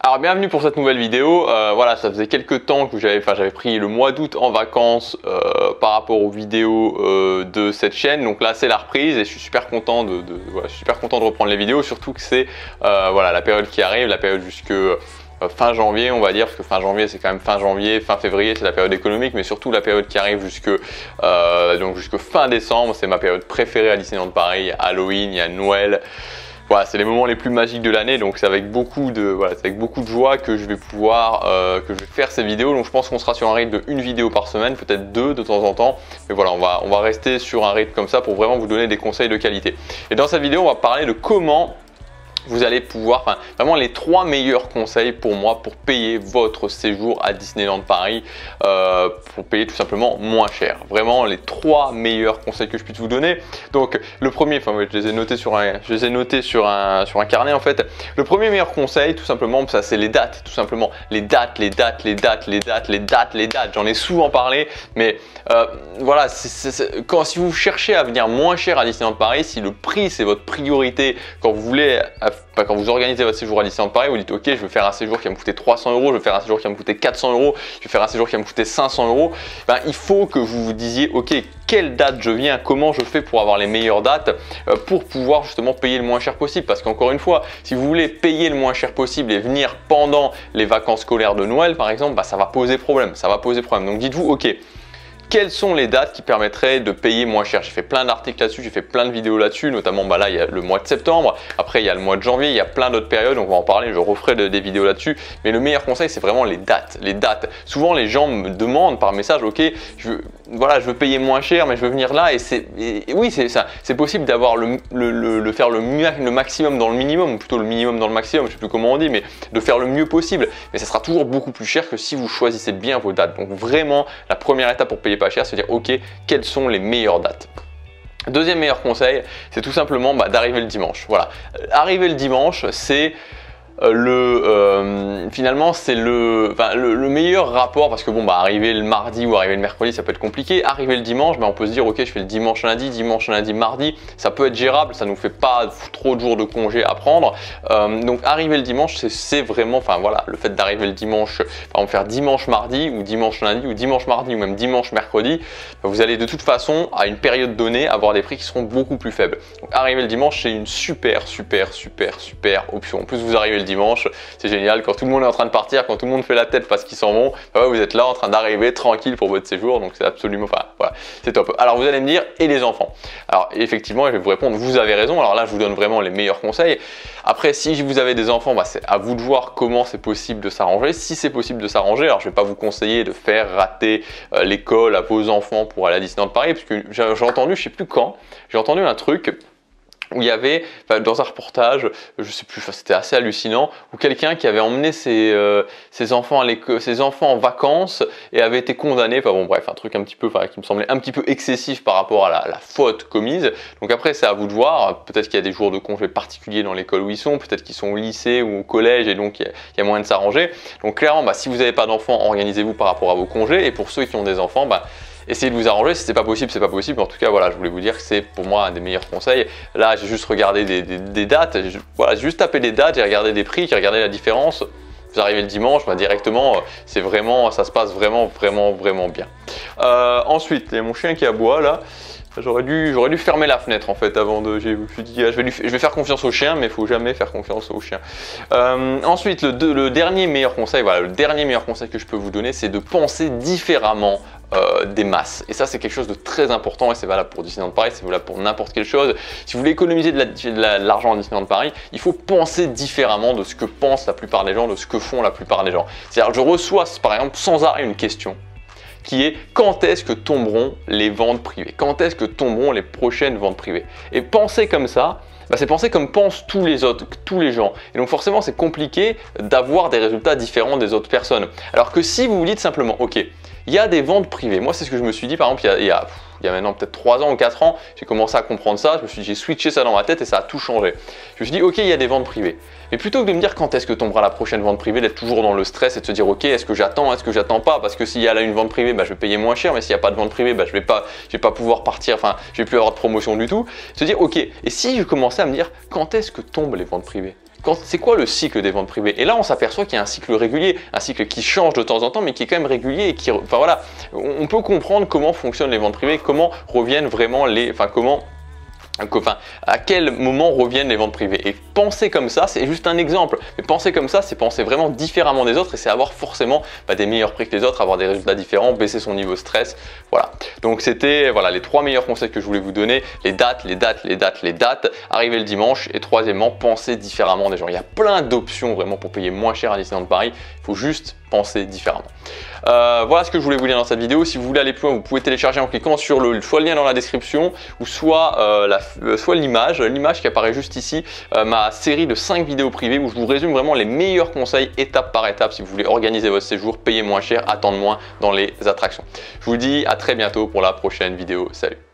Alors bienvenue pour cette nouvelle vidéo. Voilà, ça faisait quelques temps que j'avais pris le mois d'août en vacances par rapport aux vidéos de cette chaîne. Donc là c'est la reprise et je suis super content de reprendre les vidéos, surtout que c'est voilà, la période qui arrive, la période jusque fin janvier on va dire, parce que fin janvier c'est quand même fin janvier, fin février c'est la période économique, mais surtout la période qui arrive jusque fin décembre, c'est ma période préférée à Disneyland Paris. Il y a Halloween, il y a Noël. Voilà, c'est les moments les plus magiques de l'année, donc c'est avec beaucoup de joie que je vais pouvoir faire ces vidéos. Donc je pense qu'on sera sur un rythme de une vidéo par semaine, peut-être deux de temps en temps. Mais voilà, on va rester sur un rythme comme ça pour vraiment vous donner des conseils de qualité. Et dans cette vidéo, on va parler de comment vous allez pouvoir, vraiment les 3 meilleurs conseils pour moi pour payer votre séjour à Disneyland Paris, pour payer tout simplement moins cher. Vraiment les 3 meilleurs conseils que je puisse vous donner. Donc le premier, je les ai notés sur un carnet en fait. Le premier meilleur conseil, tout simplement, ça c'est les dates, tout simplement. Les dates. J'en ai souvent parlé, mais voilà, si vous cherchez à venir moins cher à Disneyland Paris, si le prix c'est votre priorité quand vous organisez votre séjour à Disneyland Paris, vous dites ok, je veux faire un séjour qui va me coûter 300 €, je veux faire un séjour qui va me coûter 400 €, je vais faire un séjour qui va me coûter 500 €, il faut que vous vous disiez ok, quelle date je viens, comment je fais pour avoir les meilleures dates pour pouvoir justement payer le moins cher possible. Parce qu'encore une fois, si vous voulez payer le moins cher possible et venir pendant les vacances scolaires de Noël par exemple, ça va poser problème, Donc dites-vous ok, quelles sont les dates qui permettraient de payer moins cher? J'ai fait plein d'articles là-dessus, j'ai fait plein de vidéos là-dessus, notamment là il y a le mois de septembre, après il y a le mois de janvier, il y a plein d'autres périodes, donc on va en parler, je referai des vidéos là-dessus. Mais le meilleur conseil c'est vraiment les dates. Souvent les gens me demandent par message, ok, je veux payer moins cher mais je veux venir là, oui c'est ça, c'est possible d'avoir le maximum dans le minimum, ou plutôt le minimum dans le maximum, je sais plus comment on dit, mais de faire le mieux possible. Mais ça sera toujours beaucoup plus cher que si vous choisissez bien vos dates. Donc vraiment la première étape pour payer pas cher, c'est de dire ok, quelles sont les meilleures dates. Deuxième meilleur conseil, c'est tout simplement d'arriver le dimanche. Voilà, arriver le dimanche, c'est finalement c'est le meilleur rapport, parce que arriver le mardi ou arriver le mercredi ça peut être compliqué. Arriver le dimanche, on peut se dire ok, je fais le dimanche lundi, mardi, ça peut être gérable, ça nous fait pas trop de jours de congé à prendre. Donc arriver le dimanche, c'est vraiment, le fait d'arriver le dimanche, par exemple faire dimanche mardi ou dimanche lundi ou dimanche mardi ou même dimanche mercredi, vous allez de toute façon à une période donnée avoir des prix qui seront beaucoup plus faibles. Donc arriver le dimanche, c'est une super option. En plus vous arrivez le dimanche, c'est génial, quand tout le monde est en train de partir, quand tout le monde fait la tête parce qu'ils s'en vont, vous êtes là en train d'arriver tranquille pour votre séjour, donc c'est absolument, voilà, c'est top. Alors vous allez me dire, et les enfants? Alors effectivement, je vais vous répondre, vous avez raison. Alors là, je vous donne vraiment les meilleurs conseils. Après, si vous avez des enfants, c'est à vous de voir comment c'est possible de s'arranger. Si c'est possible de s'arranger, alors je ne vais pas vous conseiller de faire rater l'école à vos enfants pour aller à Disneyland Paris, parce que j'ai entendu, je sais plus quand, j'ai entendu un truc où il y avait, dans un reportage, je sais plus, c'était assez hallucinant, où quelqu'un qui avait emmené ses enfants en vacances et avait été condamné, un truc un petit peu, qui me semblait un petit peu excessif par rapport à la faute commise. Donc après, c'est à vous de voir, peut-être qu'il y a des jours de congé particuliers dans l'école où ils sont, peut-être qu'ils sont au lycée ou au collège et donc il y a moyen de s'arranger. Donc clairement, si vous n'avez pas d'enfants, organisez-vous par rapport à vos congés, et pour ceux qui ont des enfants, essayez de vous arranger. Si c'est pas possible, c'est pas possible. En tout cas, voilà, je voulais vous dire que c'est pour moi un des meilleurs conseils. Là, j'ai juste regardé des dates. J'ai juste tapé des dates, j'ai regardé des prix, j'ai regardé la différence. Vous arrivez le dimanche, directement, c'est vraiment, ça se passe vraiment bien. Ensuite, il y a mon chien qui aboie là. J'aurais dû fermer la fenêtre en fait avant de. Je me suis dit, je vais faire confiance au chien, mais il faut jamais faire confiance au chien. Ensuite, le dernier meilleur conseil, le dernier meilleur conseil que je peux vous donner, c'est de penser différemment des masses. Et ça, c'est quelque chose de très important, et c'est valable pour Disneyland Paris, c'est valable pour n'importe quelle chose. Si vous voulez économiser de l'argent à Disneyland Paris, il faut penser différemment de ce que pensent la plupart des gens, de ce que font la plupart des gens. C'est-à-dire, je reçois par exemple sans arrêt une question qui est quand est-ce que tomberont les ventes privées? Quand est-ce que tomberont les prochaines ventes privées? Et penser comme ça, c'est penser comme pensent tous les gens. Et donc forcément, c'est compliqué d'avoir des résultats différents des autres personnes. Alors que si vous vous dites simplement, ok, il y a des ventes privées. Moi, c'est ce que je me suis dit, par exemple, il y a maintenant peut-être 3 ans ou 4 ans, j'ai commencé à comprendre ça, j'ai switché ça dans ma tête et ça a tout changé. Je me suis dit, ok, il y a des ventes privées. Mais plutôt que de me dire quand est-ce que tombera la prochaine vente privée, d'être toujours dans le stress et de se dire, ok, est-ce que j'attends pas? Parce que s'il y a là une vente privée, je vais payer moins cher, mais s'il n'y a pas de vente privée, je vais pas pouvoir partir, je vais plus avoir de promotion du tout. Se dire, ok, et si je commençais à me dire, quand est-ce que tombent les ventes privées? c'est quoi le cycle des ventes privées? Et là, on s'aperçoit qu'il y a un cycle régulier, un cycle qui change de temps en temps, mais qui est quand même régulier et qui, enfin voilà, on peut comprendre comment fonctionnent les ventes privées, comment reviennent vraiment à quel moment reviennent les ventes privées. Et penser comme ça, c'est juste un exemple. Mais penser comme ça, c'est penser vraiment différemment des autres et c'est avoir forcément des meilleurs prix que les autres, avoir des résultats différents, baisser son niveau de stress. Voilà. Donc c'était les 3 meilleurs conseils que je voulais vous donner. Les dates, arriver le dimanche. Et troisièmement, penser différemment des gens. Il y a plein d'options vraiment pour payer moins cher à Disneyland Paris. Il faut juste penser différemment. Voilà ce que je voulais vous dire dans cette vidéo. Si vous voulez aller plus loin, vous pouvez télécharger en cliquant sur soit le lien dans la description ou soit l'image qui apparaît juste ici, ma série de 5 vidéos privées où je vous résume vraiment les meilleurs conseils étape par étape si vous voulez organiser votre séjour, payer moins cher, attendre moins dans les attractions. Je vous dis à très bientôt pour la prochaine vidéo. Salut!